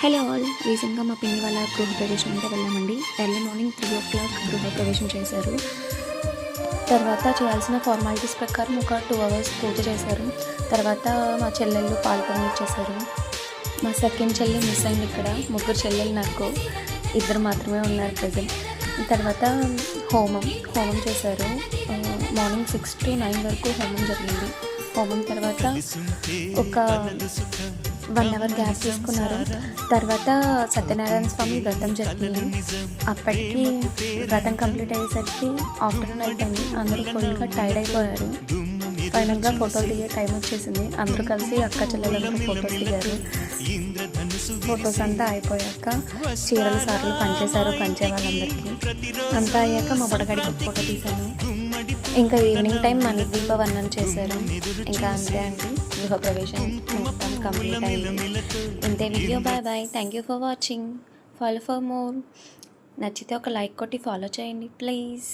Hello all. రీసెంట్గా మా పిన్ని వాళ్ళ గృహప్రవేశం అంటే వెళ్ళామండి. ఎర్లీ మార్నింగ్ 3 o'clock గృహప్రవేశం చేశారు. తర్వాత చేయాల్సిన ఫార్మాలిటీస్ ప్రకారం ఒక 2 hours పూజ చేశారు. తర్వాత మా చెల్లెళ్ళు పాల్గొని ఇచ్చేశారు. మా సెకండ్ చెల్లి మిస్ అయింది. ఇక్కడ ముగ్గురు చెల్లెలు, నాకు ఇద్దరు మాత్రమే ఉన్నారు ప్రజెంట్. తర్వాత హోమం చేశారు. మార్నింగ్ 6 to 9 వరకు హోమం జరిగింది. హోమం తర్వాత ఒక 1 hour గ్యాప్ తీసుకున్నారు. తర్వాత సత్యనారాయణ స్వామి వ్రతం జరిగింది. అప్పటికి వ్రతం కంప్లీట్ అయ్యేసరికి ఆఫ్టర్నూన్ అయిపోయింది. అందరూ ఫుల్గా టైర్డ్ అయిపోయారు. ఫైనల్గా ఫోటోలు దిగే టైం వచ్చేసింది. అందరూ కలిసి అక్క చెల్లెలందరూ ఫోటోలు దిగారు. ఫొటోస్ అంతా అయిపోయాక చీరలు సార్లు పంచేశారు పంచే వాళ్ళందరికీ. అంతా అయ్యాక మా బుడగడికి ఫోటో తీశాను. ఇంకా ఈవినింగ్ టైం మణిదీపవర్ణం చేశారు. ఇంకా అంతే అండి, గృహప్రవేశం మొత్తం కంప్లీట్ అయింది. ఇంతే video. Bye bye. Thank you for watching. Follow for more. నచ్చితే ఒక లైక్ కొట్టి ఫాలో చేయండి ప్లీజ్.